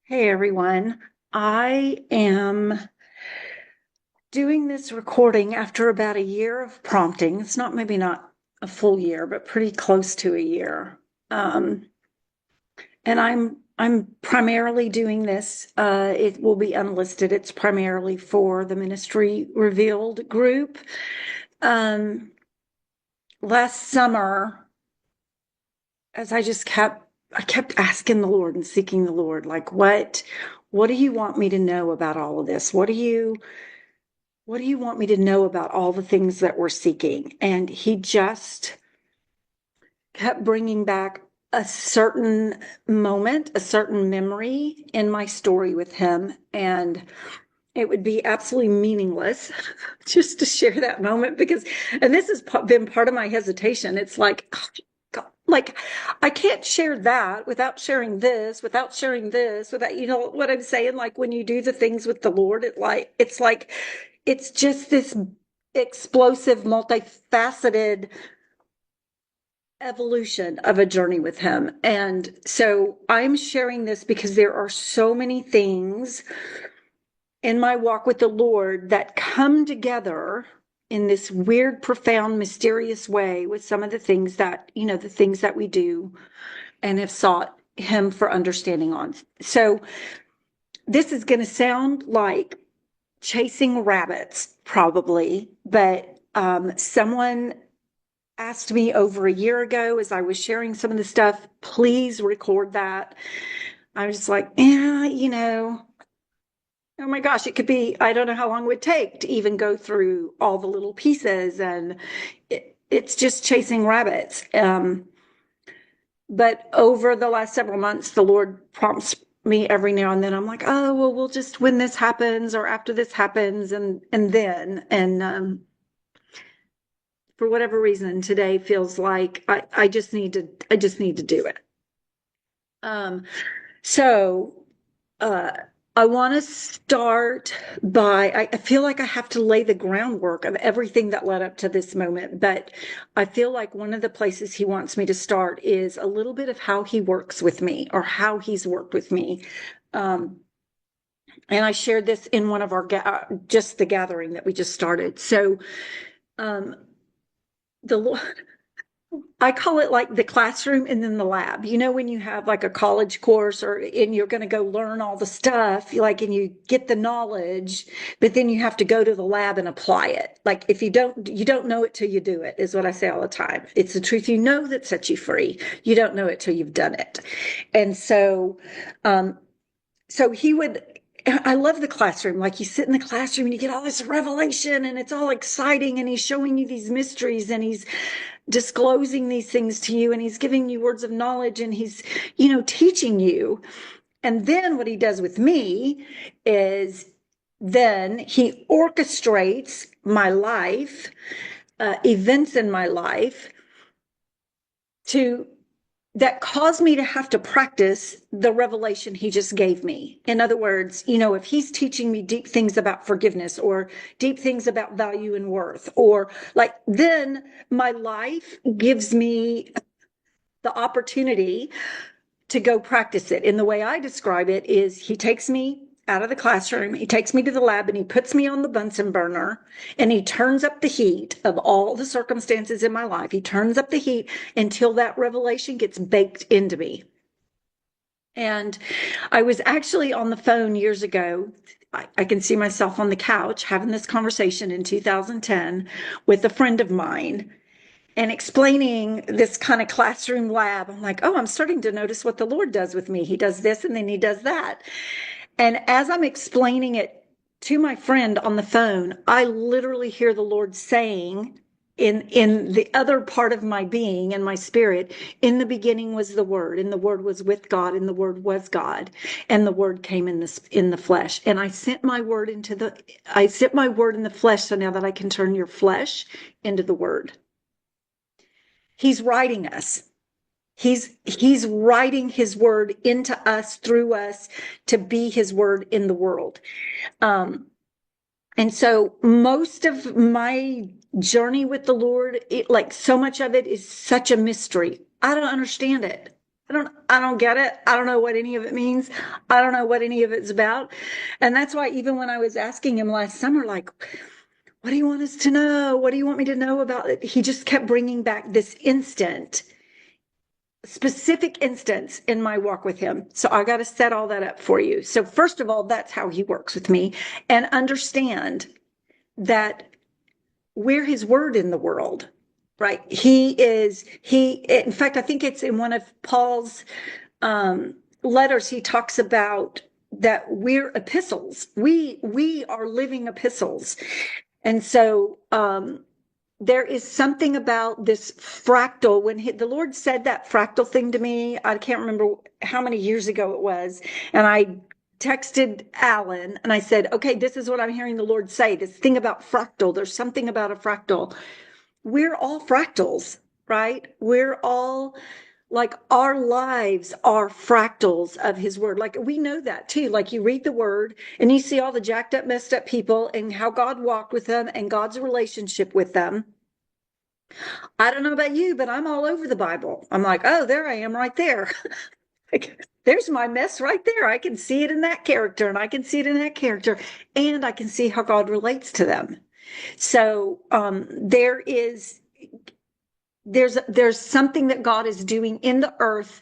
Hey everyone. I am doing this recording after about a year of prompting. It's not maybe not a full year, but pretty close to a year. Um, and I'm primarily doing this. It will be unlisted. It's primarily for the Ministry Revealed group. Um, Last summer, as I kept asking the Lord and seeking the Lord, like what do you want me to know about all of this? What do you want me to know about all the things that we're seeking? And he just kept bringing back a certain moment, a certain memory in my story with him. And it would be absolutely meaningless just to share that moment and this has been part of my hesitation. It's like, oh, God, like I can't share that without sharing this, without, you know what I'm saying? Like when you do the things with the Lord, it's just this explosive, multifaceted evolution of a journey with him. And so I'm sharing this because there are so many things in my walk with the Lord that come together in this weird, profound, mysterious way with some of the things the things that we do and have sought Him for understanding on. So this is going to sound like chasing rabbits, probably, but someone asked me over a year ago as I was sharing some of the stuff, please record that. I was just like, yeah, oh my gosh, it could be, I don't know how long it would take to even go through all the little pieces. And it's just chasing rabbits. But over the last several months, the Lord prompts me every now and then. I'm like, oh, well, we'll just when this happens or after this happens, and for whatever reason, today feels like I just need to do it. Um, so uh, I want to start I feel like I have to lay the groundwork of everything that led up to this moment, but I feel like one of the places he wants me to start is a little bit of how he works with me or how he's worked with me. Um, and I shared this in one of just the gathering that we just started. So, um, the I call it like the classroom and then the lab. You know, when you have like a college course and you're going to go learn all the stuff, and you get the knowledge, but then you have to go to the lab and apply it. Like if you don't know it till you do it, is what I say all the time. It's the truth you know that sets you free. You don't know it till you've done it. And um, so he would, I love the classroom. Like you sit in the classroom and you get all this revelation and it's all exciting and he's showing you these mysteries and he's disclosing these things to you and he's giving you words of knowledge and he's, teaching you. And then what he does with me is then he orchestrates my life, events in my life to that caused me to have to practice the revelation he just gave me. In other words, if he's teaching me deep things about forgiveness or deep things about value and worth, or like, then my life gives me the opportunity to go practice it. And the way I describe it is he takes me out of the classroom, he takes me to the lab and he puts me on the Bunsen burner and he turns up the heat of all the circumstances in my life. He turns up the heat until that revelation gets baked into me. And I was actually on the phone years ago. I can see myself on the couch having this conversation in 2010 with a friend of mine and explaining this kind of classroom lab. I'm like, oh, I'm starting to notice what the Lord does with me. He does this and then he does that. And as I'm explaining it to my friend on the phone, I literally hear the Lord saying in the other part of my being and my spirit, in the beginning was the Word, and the Word was with God, and the Word was God, and the Word came in the flesh. And I sent my word in the flesh, so now that I can turn your flesh into the Word. He's writing us. He's writing his word into us through us to be his word in the world. Um, and so most of my journey with the Lord, like so much of it is such a mystery. I don't understand it. I don't get it. I don't know what any of it means. I don't know what any of it's about. And that's why even when I was asking him last summer, like, what do you want us to know? What do you want me to know about it? He just kept bringing back this specific instance in my walk with him. So I got to set all that up for you. So first of all, that's how he works with me, and understand that we're his word in the world, right? In fact, I think it's in one of Paul's letters, he talks about that we're epistles. We are living epistles. And so there is something about this fractal. When the Lord said that fractal thing to me, I can't remember how many years ago it was, and I texted Alan and I said, okay, this is what I'm hearing the Lord say, this thing about fractal. There's something about a fractal. We're all fractals, right? We're all, like, our lives are fractals of his word. Like, we know that too. Like, you read the word and you see all the jacked up, messed up people and how God walked with them and God's relationship with them. I don't know about you, but I'm all over the Bible. I'm like, oh, there I am right there. Like, there's my mess right there. I can see it in that character, and I can see it in that character, and I can see how God relates to them. So there's something that God is doing in the earth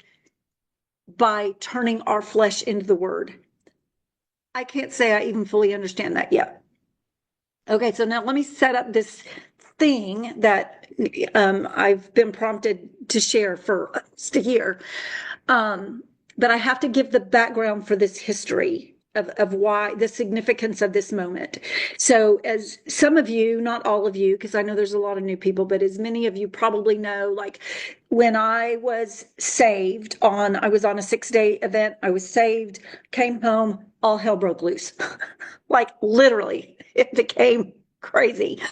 by turning our flesh into the word. I can't say I even fully understand that yet. Okay, so now let me set up this thing that I've been prompted to share for almost a year. But I have to give the background for this history of why the significance of this moment. So, as some of you, not all of you, because I know there's a lot of new people, but as many of you probably know, like, when I was saved I was on a 6-day event, I was saved, came home, all hell broke loose. Like, literally, it became crazy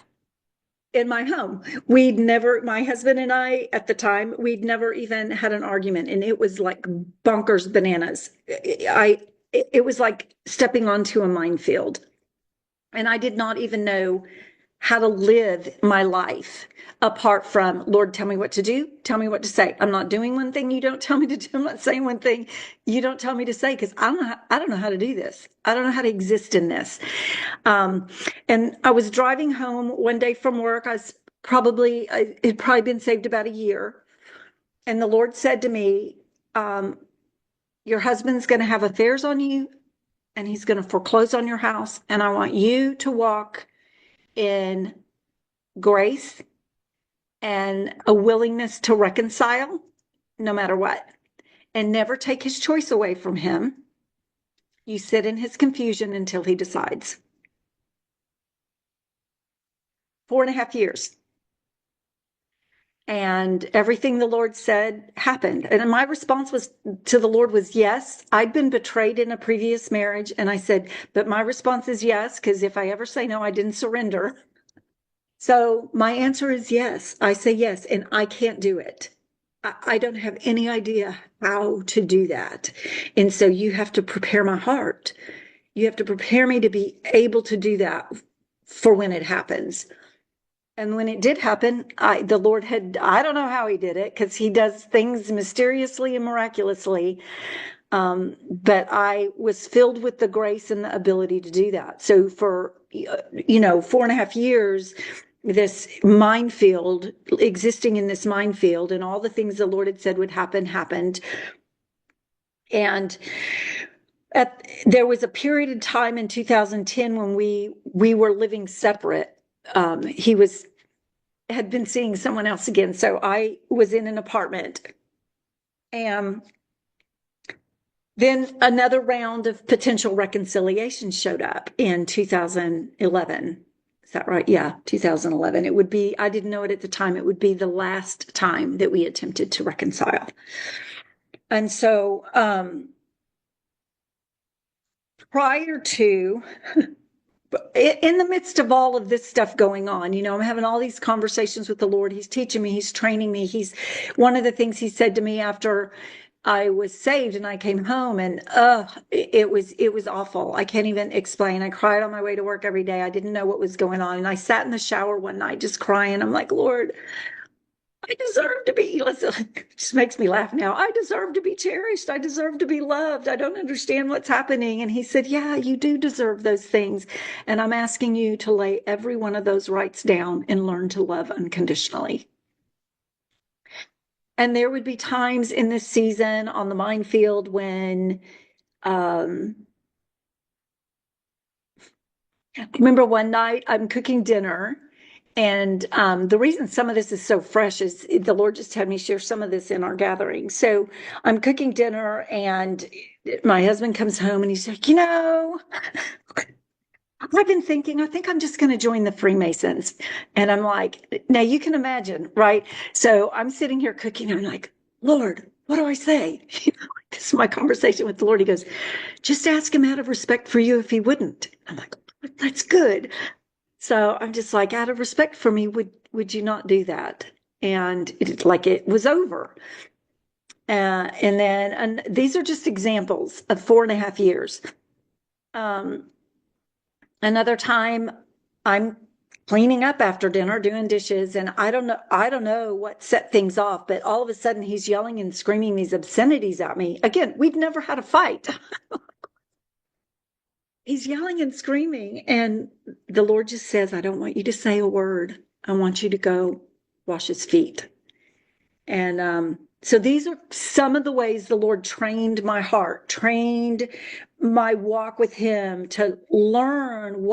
in my home. My husband and I at the time, we'd never even had an argument, and it was like bonkers bananas. It was like stepping onto a minefield, and I did not even know how to live my life apart from, Lord, tell me what to do, tell me what to say. I'm not doing one thing you don't tell me to do. I'm not saying one thing you don't tell me to say, because I don't know how to do this. I don't know how to exist in this. And I was driving home one day from work. I had probably been saved about a year, and the Lord said to me, your husband's going to have affairs on you, and he's going to foreclose on your house, and I want you to walk in grace and a willingness to reconcile no matter what, and never take his choice away from him. You sit in his confusion until he decides. 4.5 years. And everything the Lord said happened. And my response to the Lord was yes. I'd been betrayed in a previous marriage. And I said, but my response is yes, because if I ever say no, I didn't surrender. So my answer is yes. I say yes, and I can't do it. I don't have any idea how to do that. And so you have to prepare my heart. You have to prepare me to be able to do that for when it happens. And when it did happen, the Lord I don't know how he did it, because he does things mysteriously and miraculously. But I was filled with the grace and the ability to do that. So for, 4.5 years, this minefield, existing in this minefield, and all the things the Lord had said would happen, happened. And there was a period of time in 2010 when we were living separate. He had been seeing someone else again. So I was in an apartment. And then another round of potential reconciliation showed up in 2011. Is that right? Yeah, 2011. It would be, I didn't know it at the time, it would be the last time that we attempted to reconcile. And so prior to, in the midst of all of this stuff going on, I'm having all these conversations with the Lord. He's teaching me, he's training me. One of the things he said to me after I was saved and I came home, and it was awful. I can't even explain. I cried on my way to work every day. I didn't know what was going on. And I sat in the shower one night just crying. I'm like, Lord, I deserve to be, listen, it just makes me laugh now. I deserve to be cherished. I deserve to be loved. I don't understand what's happening. And he said, yeah, you do deserve those things. And I'm asking you to lay every one of those rights down and learn to love unconditionally. And there would be times in this season on the minefield when, um, I remember one night I'm cooking dinner. And the reason some of this is so fresh is the Lord just had me share some of this in our gathering. So I'm cooking dinner, and my husband comes home and he's like, I've been thinking, I think I'm just going to join the Freemasons. And I'm like, now you can imagine, right? So I'm sitting here cooking, and I'm like, Lord, what do I say? This is my conversation with the Lord. He goes, just ask him out of respect for you if he wouldn't. I'm like, that's good. So I'm just like, out of respect for me, would you not do that? And it was over. And these are just examples of 4.5 years. Um, Another time, I'm cleaning up after dinner, doing dishes, and I don't know what set things off, but all of a sudden he's yelling and screaming these obscenities at me. Again, we've never had a fight. He's yelling and screaming, and the Lord just says, I don't want you to say a word. I want you to go wash his feet. And so these are some of the ways the Lord trained my heart, trained my walk with him to learn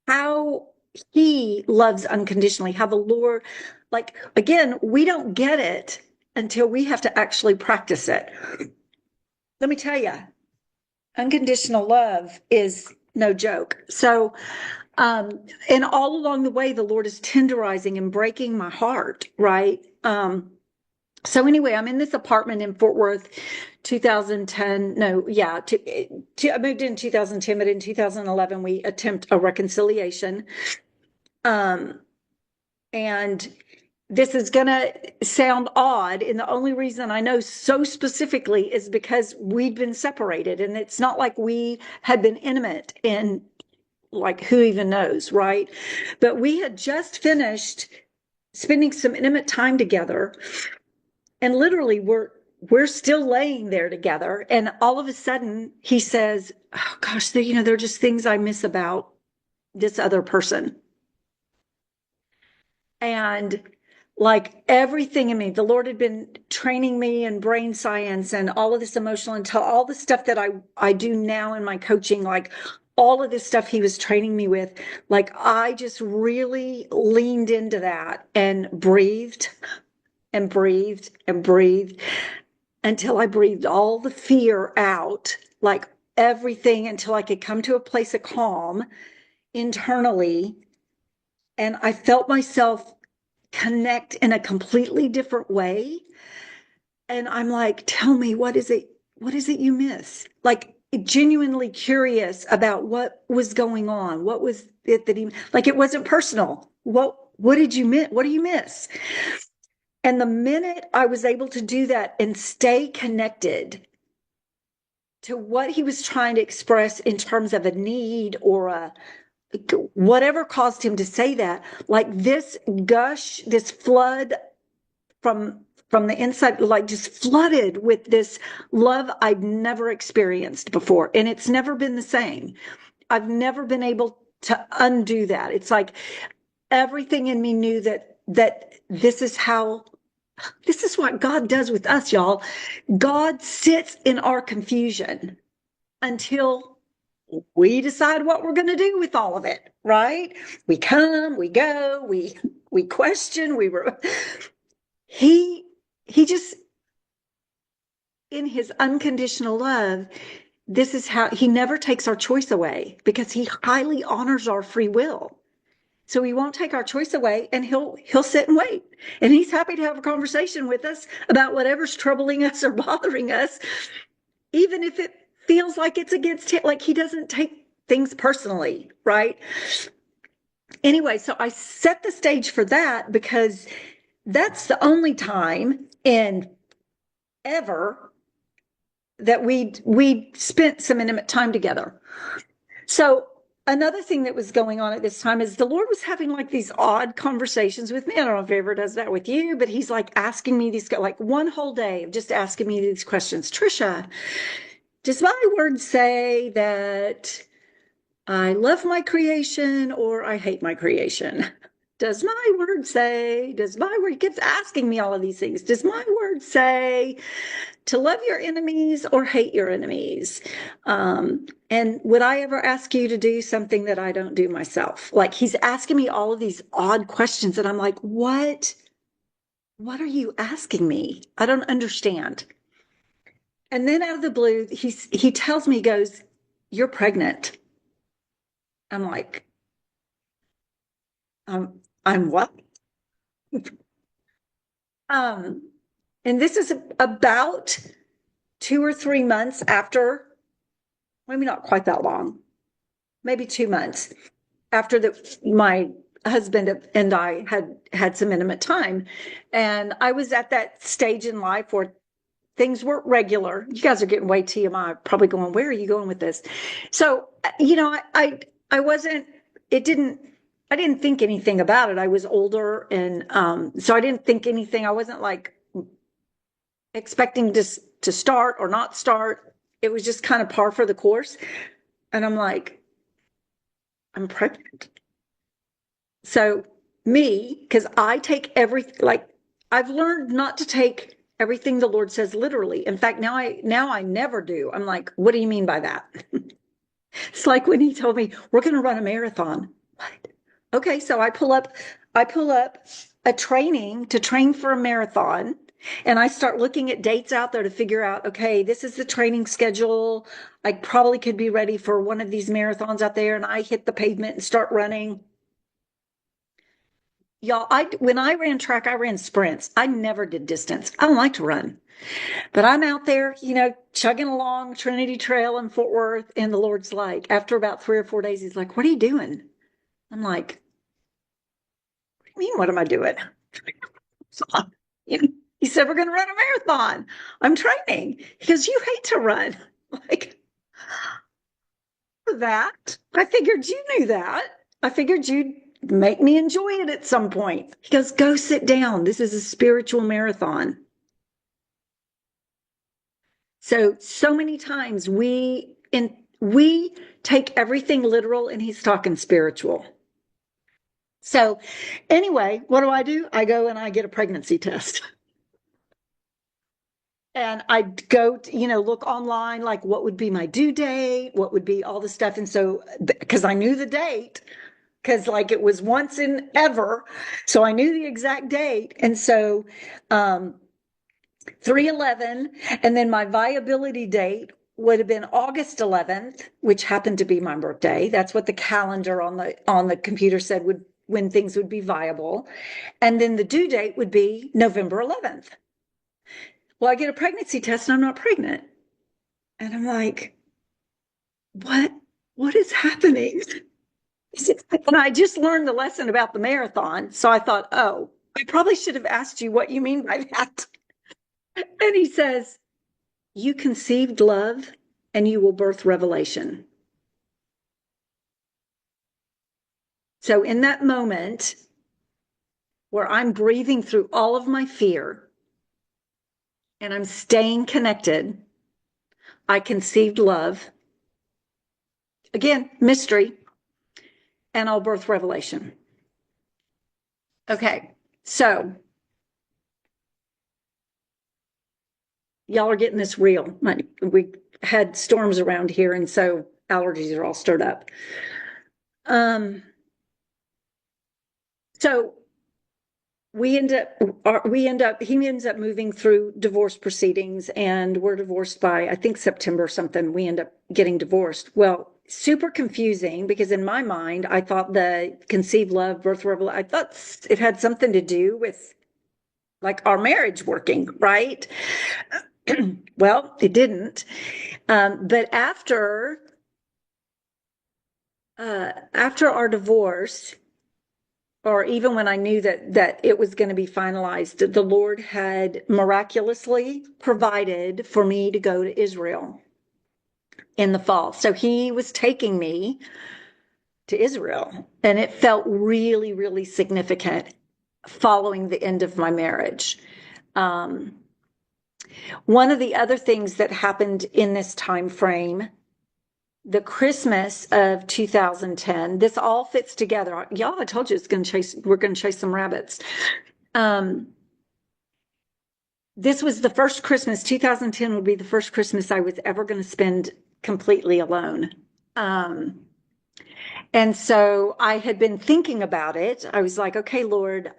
how he loves unconditionally, how the Lord, like, again, we don't get it until we have to actually practice it. Let me tell you, unconditional love is no joke. So, and all along the way, the Lord is tenderizing and breaking my heart, right? So anyway, I'm in this apartment in Fort Worth, 2010. No, yeah, I moved in 2010, but in 2011 we attempt a reconciliation. Um, and this is going to sound odd, and the only reason I know so specifically is because we'd been separated, and it's not like we had been intimate in, like, who even knows, right? But we had just finished spending some intimate time together, and literally we're still laying there together, and all of a sudden he says, oh gosh, there are just things I miss about this other person. And like everything in me, the Lord had been training me in brain science and all of this emotional intel, all the stuff that I do now in my coaching, like all of this stuff he was training me with. Like I just really leaned into that and breathed and breathed and breathed until I breathed all the fear out, like everything, until I could come to a place of calm internally. And I felt myself connect in a completely different way. And I'm like, tell me, what is it? What is it you miss? Like, genuinely curious about what was going on. What was it that like, it wasn't personal. What did you miss? What do you miss? And the minute I was able to do that and stay connected to what he was trying to express in terms of a need or whatever caused him to say that, like this gush, this flood from the inside, like just flooded with this love I'd never experienced before, and it's never been the same. I've never been able to undo that. It's like everything in me knew that this is what God does with us, y'all. God sits in our confusion until we decide what we're going to do with all of it, right? We come, we go, we question, he just, in his unconditional love, this is how he never takes our choice away, because he highly honors our free will. So he won't take our choice away, and he'll sit and wait. And he's happy to have a conversation with us about whatever's troubling us or bothering us, even if it feels like it's against him. Like, he doesn't take things personally, right? Anyway, so I set the stage for that because that's the only time in ever that we spent some intimate time together. So another thing that was going on at this time is the Lord was having like these odd conversations with me. I don't know if he ever does that with you, but he's like asking me these, like one whole day of just asking me these questions. Trisha, does my word say that I love my creation or I hate my creation? Does my word say, does my word, he keeps asking me all of these things. Does my word say to love your enemies or hate your enemies? And would I ever ask you to do something that I don't do myself? Like he's asking me all of these odd questions, and I'm like, what are you asking me? I don't understand. And then out of the blue, he tells me, he goes, you're pregnant. I'm like, I'm what? Um, and this is about 2 or 3 months after, maybe not quite that long, maybe 2 months after my husband and I had some intimate time. And I was at that stage in life where things weren't regular. You guys are getting way TMI, probably going, where are you going with this? So, I wasn't, I didn't think anything about it. I was older. And so I didn't think anything. I wasn't like expecting to start or not start. It was just kind of par for the course. And I'm like, I'm pregnant. So me, because I take everything, like I've learned not to take everything the Lord says literally. In fact, now I never do. I'm like, what do you mean by that? It's like when he told me we're going to run a marathon. What? Okay, so I pull up a training to train for a marathon, and I start looking at dates out there to figure out, okay, this is the training schedule. I probably could be ready for one of these marathons out there, and I hit the pavement and start running. Y'all, when I ran track, I ran sprints. I never did distance. I don't like to run. But I'm out there, chugging along Trinity Trail in Fort Worth, and the Lord's like, after about 3 or 4 days, he's like, what are you doing? I'm like, what do you mean, what am I doing? So, he said, we're going to run a marathon. I'm training. He goes, you hate to run. Like, that. I figured you knew that. I figured you'd make me enjoy it at some point. He goes, go sit down. This is a spiritual marathon. So many times we take everything literal, and he's talking spiritual. So anyway, what do? I go and I get a pregnancy test. And I go, look online, like what would be my due date, what would be all the stuff. And so, because I knew the date, because like it was once in ever. So I knew the exact date. And so, 3/11, and then my viability date would have been August 11th, which happened to be my birthday. That's what the calendar on the computer said would when things would be viable. And then the due date would be November 11th. Well, I get a pregnancy test and I'm not pregnant. And I'm like, what? What is happening? And I just learned the lesson about the marathon. So I thought, oh, I probably should have asked you what you mean by that. And he says, you conceived love and you will birth revelation. So in that moment where I'm breathing through all of my fear and I'm staying connected, I conceived love. Again, mystery, and I'll birth revelation. Okay, so y'all are getting this real. We had storms around here, and so allergies are all stirred up. So he ends up moving through divorce proceedings, and we're divorced by, I think, September something. We end up getting divorced. Well, super confusing, because in my mind, I thought the conceived love, birth revelation, I thought it had something to do with like our marriage working, right? Well, it didn't. But after our divorce, or even when I knew that it was going to be finalized, the Lord had miraculously provided for me to go to Israel in the fall. So he was taking me to Israel. And it felt really, really significant following the end of my marriage. Um, One of the other things that happened in this time frame, the Christmas of 2010, this all fits together. Y'all, I told you we're going to chase some rabbits. This was the first Christmas, 2010 would be the first Christmas I was ever going to spend completely alone. And so I had been thinking about it. I was like, okay, Lord,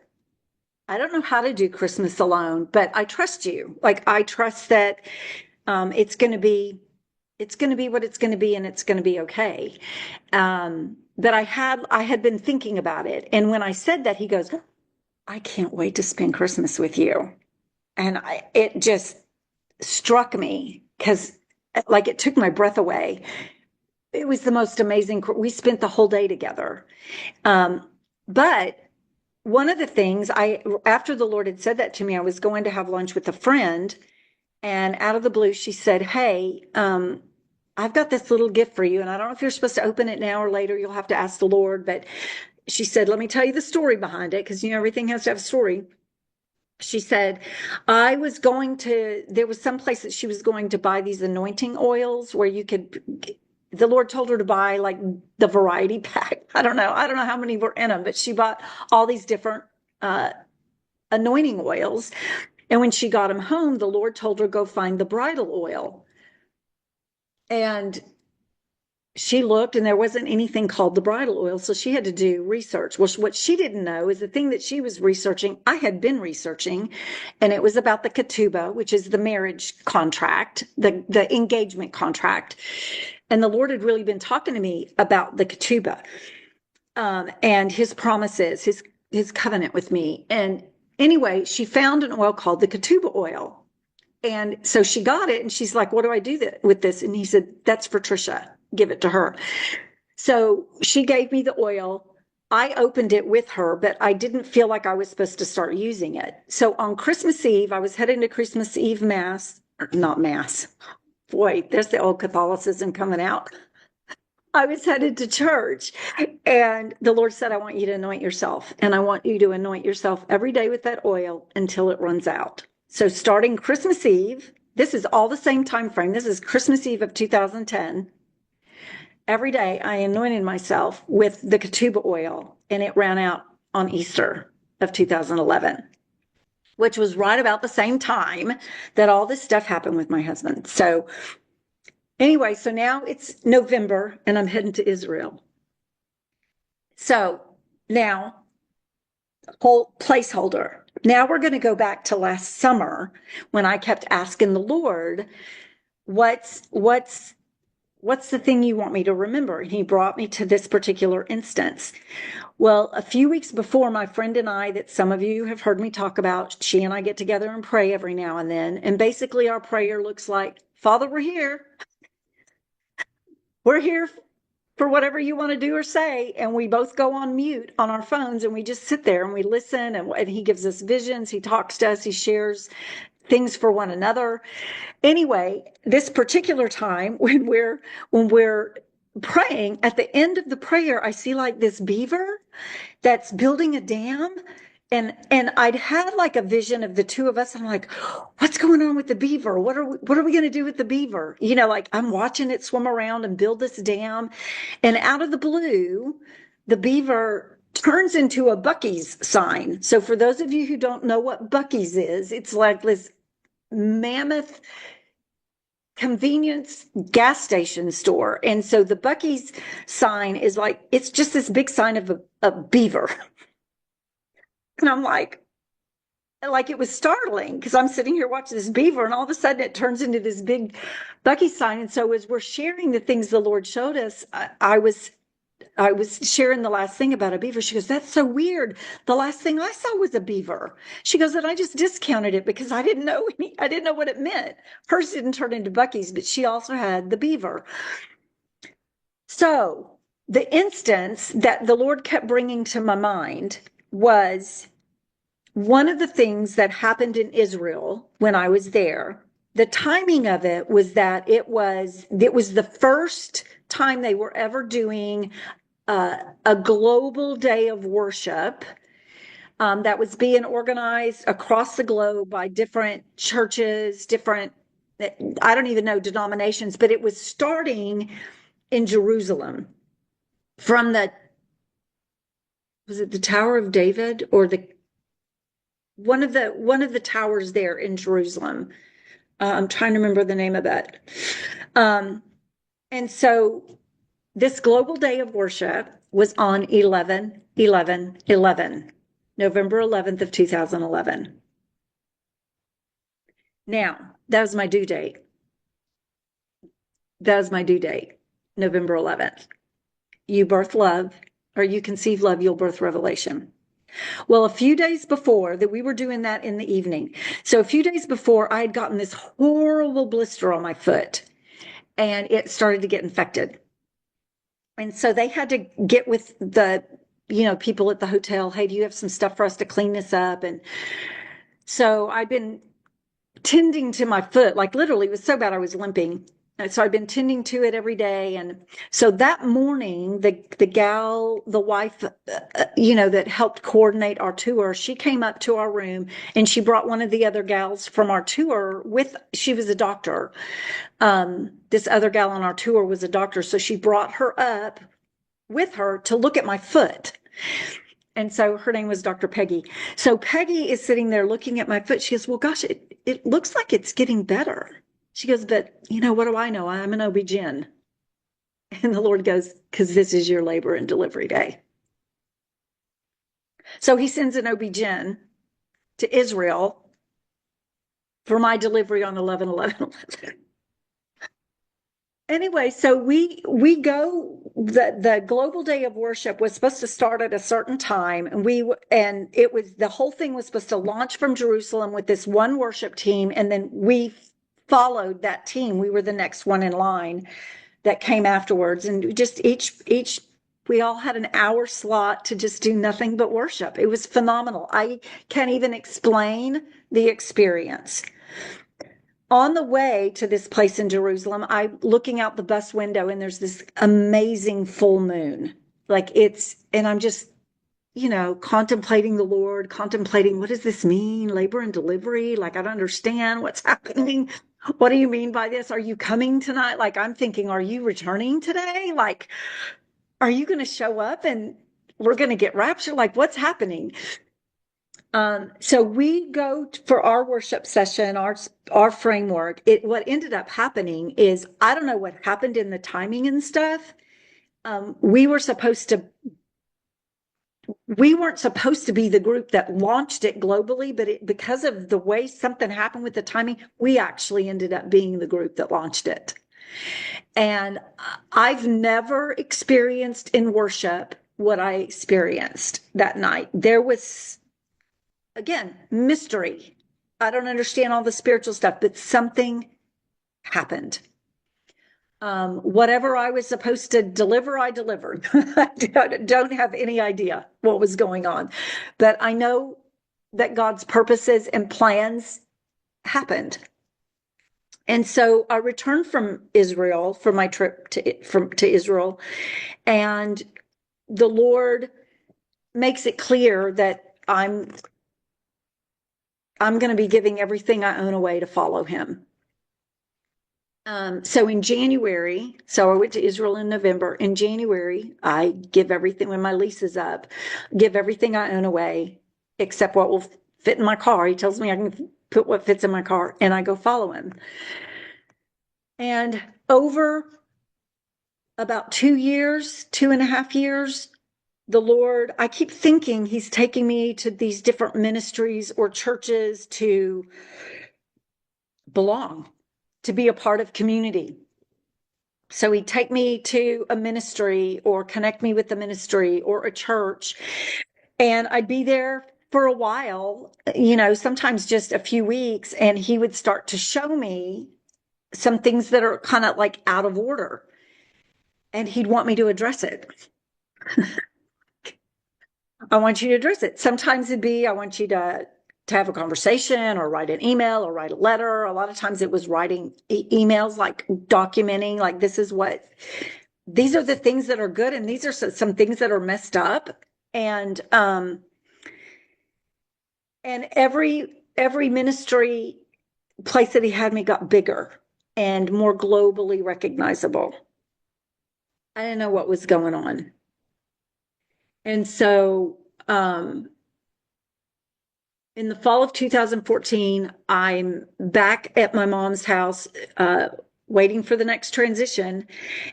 I don't know how to do Christmas alone, but I trust you. Like, I trust that it's going to be what it's going to be, and it's going to be okay. But I had been thinking about it. And when I said that, he goes, I can't wait to spend Christmas with you. And it just struck me because like it took my breath away. It was the most amazing. We spent the whole day together. But one of the things after the Lord had said that to me, I was going to have lunch with a friend, and out of the blue, she said, hey, I've got this little gift for you. And I don't know if you're supposed to open it now or later. You'll have to ask the Lord. But she said, let me tell you the story behind it, because, everything has to have a story. She said, there was some place that she was going to buy these anointing oils where the Lord told her to buy like the variety pack. I don't know how many were in them, but she bought all these different anointing oils. And when she got them home, the Lord told her, go find the bridal oil. And she looked, and there wasn't anything called the bridal oil. So she had to do research. Well, what she didn't know is the thing that she was researching, I had been researching, and it was about the ketubah, which is the marriage contract, the engagement contract. And the Lord had really been talking to me about the ketubah, and his promises, his covenant with me. And anyway, she found an oil called the ketubah oil. And so she got it, and she's like, what do I do with this? And he said, that's for Trisha. Give it to her. So she gave me the oil. I opened it with her, but I didn't feel like I was supposed to start using it. So on Christmas Eve, I was heading to Christmas Eve Mass, or not Mass. Boy, there's the old Catholicism coming out. I was headed to church, and the Lord said, I want you to anoint yourself, and I want you to anoint yourself every day with that oil until it runs out. So starting Christmas Eve, this is all the same time frame. This is Christmas Eve of 2010. Every day I anointed myself with the ketubah oil, and it ran out on Easter of 2011, which was right about the same time that all this stuff happened with my husband. So anyway, so now it's November, and I'm heading to Israel. So now, whole placeholder. Now we're going to go back to last summer when I kept asking the Lord, what's the thing you want me to remember? And he brought me to this particular instance. Well, a few weeks before, my friend and I, that some of you have heard me talk about, she and I get together and pray every now and then. And basically our prayer looks like, Father, we're here. We're here for whatever you want to do or say. And we both go on mute on our phones, and we just sit there and we listen, and he gives us visions. He talks to us. He shares things for one another. Anyway, this particular time when we're praying, at the end of the prayer, I see like this beaver that's building a dam. And I'd had like a vision of the two of us. I'm like, what's going on with the beaver? What are we going to do with the beaver? Like I'm watching it swim around and build this dam. And out of the blue, the beaver turns into a Buc-ee's sign. So for those of you who don't know what Buc-ee's is, it's like this mammoth convenience gas station store. And so the Buc-ee's sign is like, it's just this big sign of a beaver. And I'm like it was startling because I'm sitting here watching this beaver, and all of a sudden it turns into this big Buc-ee's sign. And so as we're sharing the things the Lord showed us, I was sharing the last thing about a beaver. She goes, that's so weird. The last thing I saw was a beaver. She goes, and I just discounted it because I didn't know what it meant. Hers didn't turn into Buc-ee's, but she also had the beaver. So the instance that the Lord kept bringing to my mind was one of the things that happened in Israel when I was there. The timing of it was that it was the first time they were ever doing a global day of worship that was being organized across the globe by different churches, different, I don't even know, denominations, but it was starting in Jerusalem from was it the Tower of David or one of the towers there in Jerusalem. I'm trying to remember the name of that. And so this global day of worship was on 11/11/11, November 11th of 2011. Now, that was my due date. That was my due date, November 11th. You birth love, or you conceive love, you'll birth revelation. Well, a few days before that, we were doing that in the evening. So a few days before, I had gotten this horrible blister on my foot and it started to get infected. And so they had to get with the, people at the hotel. Hey, do you have some stuff for us to clean this up? And so I've been tending to my foot, like literally it was so bad I was limping. And so I've been tending to it every day. And so that morning, the wife, that helped coordinate our tour, she came up to our room and she brought one of the other gals from our tour she was a doctor. This other gal on our tour was a doctor. So she brought her up with her to look at my foot. And so her name was Dr. Peggy. So Peggy is sitting there looking at my foot. She goes, well, gosh, it looks like it's getting better. She goes, but what do I know? I'm an OB-GYN. And the Lord goes, because this is your labor and delivery day. So he sends an OB-GYN to Israel for my delivery on 11/11/11. Anyway, so we go, the global day of worship was supposed to start at a certain time, and it was, the whole thing was supposed to launch from Jerusalem with this one worship team, and then we followed that team. We were the next one in line that came afterwards, and just each we all had an hour slot to just do nothing but worship. It was phenomenal. I can't even explain the experience. On the way to this place in Jerusalem, I'm looking out the bus window and there's this amazing full moon. And I'm just, contemplating the Lord, contemplating, what does this mean? Labor and delivery? Like, I don't understand what's happening. What do you mean by this? Are you coming tonight? Like, I'm thinking, are you returning today? Like, are you going to show up and we're going to get raptured? Like, what's happening? So we go for our worship session, our framework. What ended up happening is, I don't know what happened in the timing and stuff. We weren't supposed to be the group that launched it globally, but because of the way something happened with the timing, we actually ended up being the group that launched it. And I've never experienced in worship what I experienced that night. There was, again, mystery. I don't understand all the spiritual stuff, but something happened. Whatever I was supposed to deliver, I delivered. I don't have any idea what was going on, but I know that God's purposes and plans happened. And so I returned from Israel for my trip to Israel, and the Lord makes it clear that I'm going to be giving everything I own away to follow him. So in January, so I went to Israel in November. In January, I give everything, when my lease is up, give everything I own away, except what will fit in my car. He tells me I can put what fits in my car, and I go follow him. And over about 2.5 years, the Lord, I keep thinking he's taking me to these different ministries or churches to belong, to be a part of community. So he'd take me to a ministry or connect me with the ministry or a church, and I'd be there for a while, sometimes just a few weeks, and he would start to show me some things that are kind of like out of order, and he'd want me to address it. I want you to address it. Sometimes it'd be, I want you to have a conversation or write an email or write a letter. A lot of times it was writing emails, like documenting, like, this is what these are the things that are good, and these are some things that are messed up. And every ministry place that he had me got bigger and more globally recognizable. I didn't know what was going on. And so in the fall of 2014, I'm back at my mom's house, waiting for the next transition.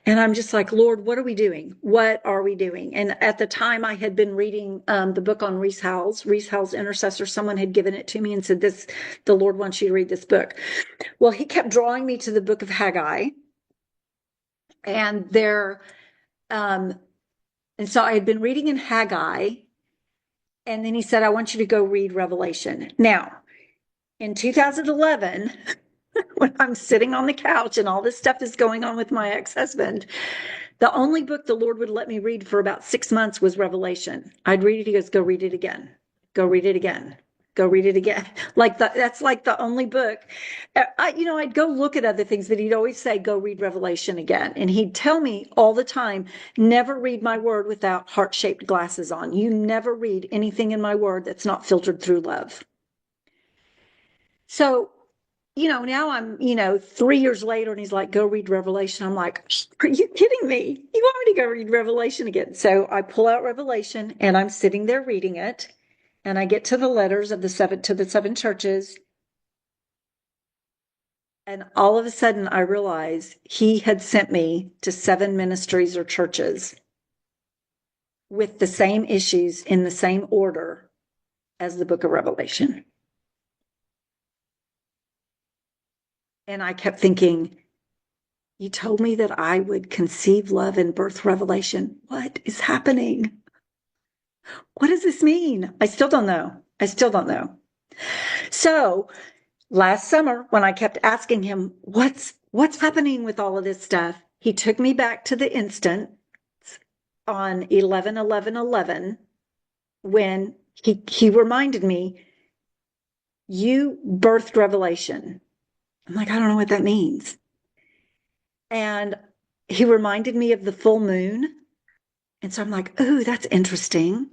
And I'm just like, Lord, what are we doing? What are we doing? And at the time, I had been reading the book on Rees Howells Intercessor. Someone had given it to me and said, the Lord wants you to read this book. Well, he kept drawing me to the book of Haggai. And and so I had been reading in Haggai. And then he said, I want you to go read Revelation. Now, in 2011, when I'm sitting on the couch and all this stuff is going on with my ex-husband, the only book the Lord would let me read for about 6 months was Revelation. I'd read it. He goes, go read it again. Go read it again. Go read it again. That's like the only book. I'd go look at other things, but he'd always say, go read Revelation again. And he'd tell me all the time, never read my word without heart-shaped glasses on. You never read anything in my word that's not filtered through love. So, now I'm, 3 years later, and he's like, go read Revelation. I'm like, are you kidding me? You want me to go read Revelation again? So I pull out Revelation and I'm sitting there reading it. And I get to the letters of the seven churches. And all of a sudden I realize he had sent me to 7 ministries or churches with the same issues in the same order as the book of Revelation. And I kept thinking, you told me that I would conceive love and birth revelation. What is happening? What does this mean? I still don't know. So last summer, when I kept asking him, what's happening with all of this stuff? He took me back to the instant on 11/11/11 when he reminded me, you birthed revelation. I'm like, I don't know what that means. And he reminded me of the full moon. And so I'm like, oh, that's interesting.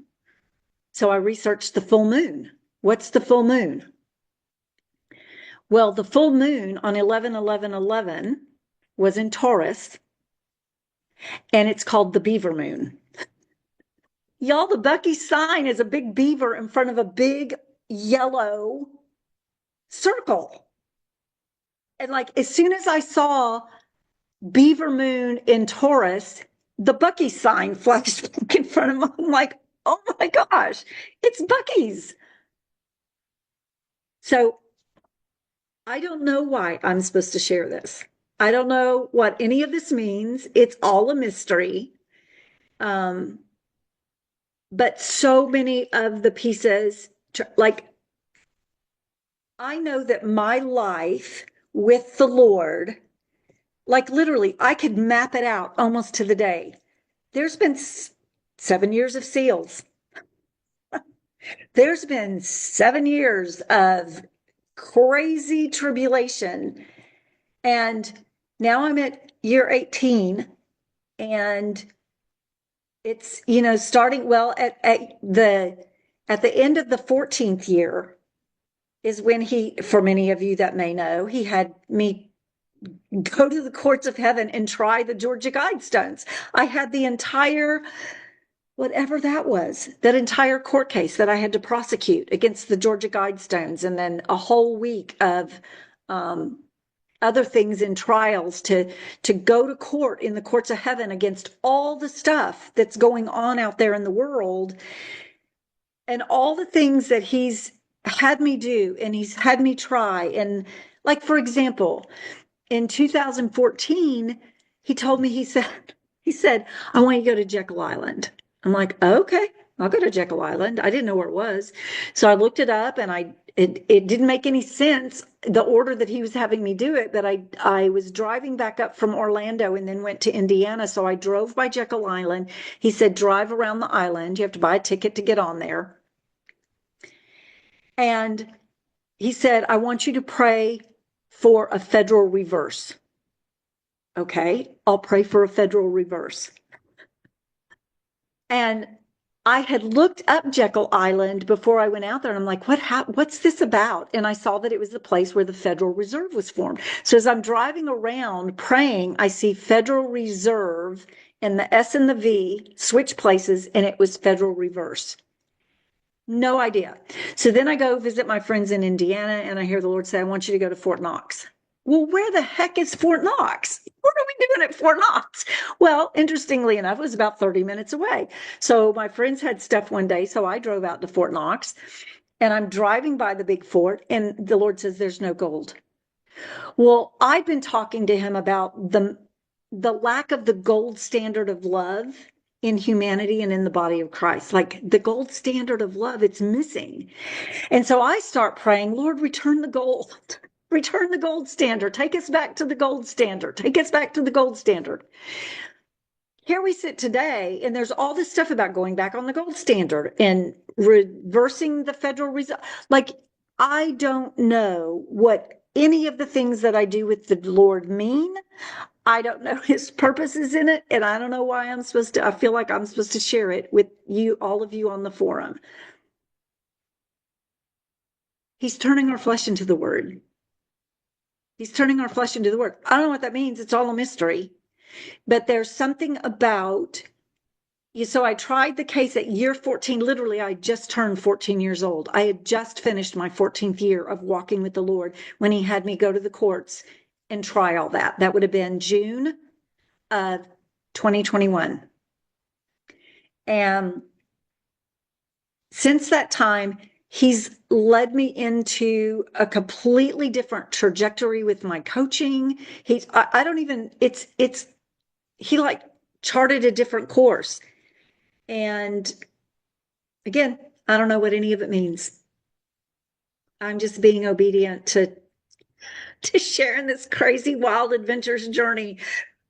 So I researched the full moon. What's the full moon? Well, the full moon on 11/11/11 was in Taurus, and it's called the beaver moon. Y'all, the Bucky sign is a big beaver in front of a big yellow circle. And like, as soon as I saw beaver moon in Taurus, the Bucky sign flashed back in front of me. I'm like, oh my gosh, it's Bucky's. So I don't know why I'm supposed to share this. I don't know what any of this means. It's all a mystery. But so many of the pieces, like, I know that my life with the Lord, like literally, I could map it out almost to the day. There's been 7 years of SEALs. There's been 7 years of crazy tribulation. And now I'm at year 18, and it's, starting well at the end of the 14th year is when for many of you that may know, he had me go to the courts of heaven and try the Georgia Guidestones. I had the entire, whatever that entire court case that I had to prosecute against the Georgia Guidestones, and then a whole week of other things in trials to go to court in the courts of heaven against all the stuff that's going on out there in the world, and all the things that he's had me do and he's had me try. And like, for example, in 2014, he told me, he said, I want you to go to Jekyll Island. I'm like, okay, I'll go to Jekyll Island. I didn't know where it was. So I looked it up, and it didn't make any sense, the order that he was having me do it, but I was driving back up from Orlando and then went to Indiana. So I drove by Jekyll Island. He said, drive around the island. You have to buy a ticket to get on there. And he said, I want you to pray for a federal reverse. Okay, I'll pray for a federal reverse. And I had looked up Jekyll Island before I went out there, and I'm like, what's this about? And I saw that it was the place where the Federal Reserve was formed. So as I'm driving around praying, I see Federal Reserve and the S and the V switch places, and it was Federal Reverse. No idea. So then I go visit my friends in Indiana, and I hear the Lord say, I want you to go to Fort Knox. Well, where the heck is Fort Knox? What are we doing at Fort Knox? Well, interestingly enough, it was about 30 minutes away. So my friends had stuff one day, so I drove out to Fort Knox, and I'm driving by the big fort, and the Lord says, there's no gold. Well, I've been talking to him about the lack of the gold standard of love in humanity and in the body of Christ. Like the gold standard of love, it's missing. And so I start praying, Lord, return the gold. Return the gold standard. Take us back to the gold standard. Take us back to the gold standard. Here we sit today, and there's all this stuff about going back on the gold standard and reversing the Federal Reserve. Like, I don't know what any of the things that I do with the Lord mean. I don't know his purposes in it, and I don't know why I feel like I'm supposed to share it with you, all of you on the forum. He's turning our flesh into the word. He's turning our flesh into the word. I don't know what that means. It's all a mystery. But there's something about you. So I tried the case at year 14. Literally, I just turned 14 years old. I had just finished my 14th year of walking with the Lord when he had me go to the courts and try all that. That would have been June of 2021. And since that time, he's led me into a completely different trajectory with my coaching. I don't even, he like charted a different course. And again, I don't know what any of it means. I'm just being obedient to sharing this crazy wild adventures journey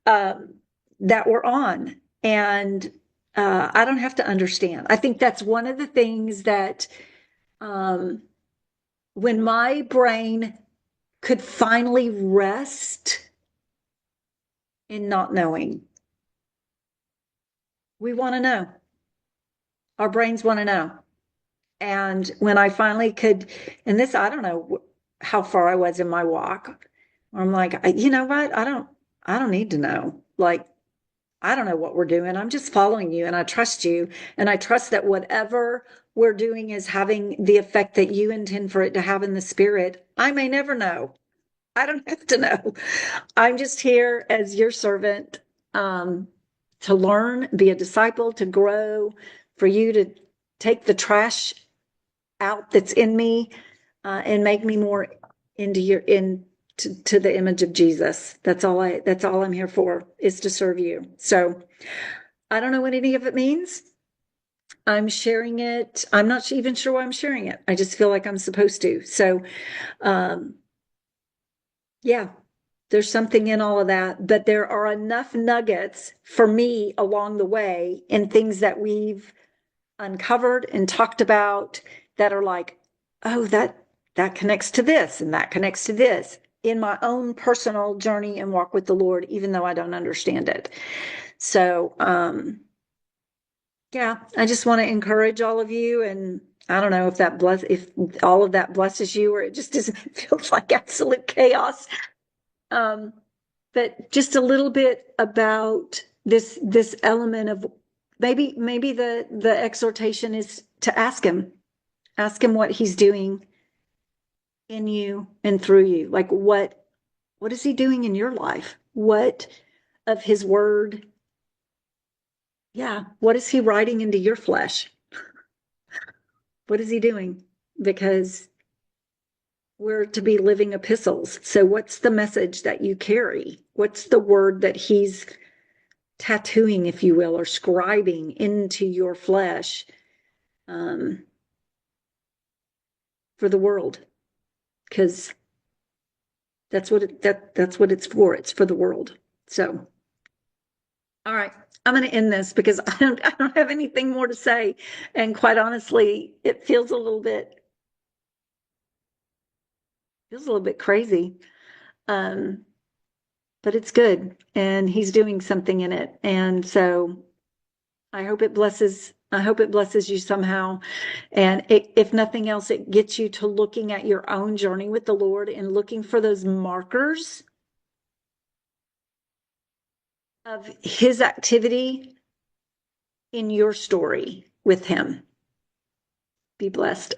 that we're on. And I don't have to understand. I think that's one of the things that when my brain could finally rest in not knowing, we want to know. Our brains want to know. And when I finally could, and this, I don't know how far I was in my walk. I'm like, you know what? I don't need to know. Like, I don't know what we're doing. I'm just following you and I trust you. And I trust that whatever we're doing is having the effect that you intend for it to have in the spirit. I may never know. I don't have to know. I'm just here as your servant to learn, be a disciple, to grow, for you to take the trash out that's in me and make me more to the image of Jesus. That's all I'm here for, is to serve you. So I don't know what any of it means. I'm sharing it. I'm not even sure why I'm sharing it. I just feel like I'm supposed to. So yeah, there's something in all of that, but there are enough nuggets for me along the way in things that we've uncovered and talked about that are like, oh, that connects to this and that connects to this in my own personal journey and walk with the Lord, even though I don't understand it. So, yeah, I just want to encourage all of you. And I don't know if all of that blesses you, or it just doesn't feel like absolute chaos. But just a little bit about this element of maybe the exhortation is to ask him what he's doing in you and through you. Like what is he doing in your life? What of his word? Yeah, what is he writing into your flesh? What is he doing? Because we're to be living epistles. So what's the message that you carry? What's the word that he's tattooing, if you will, or scribing into your flesh for the world? Because that's what it's for. It's for the world. So, all right, I'm going to end this because I don't have anything more to say, and quite honestly, it feels a little bit crazy. Um, but it's good, and he's doing something in it. And so I hope it blesses you somehow. And if nothing else, it gets you to looking at your own journey with the Lord and looking for those markers of his activity in your story with him. Be blessed.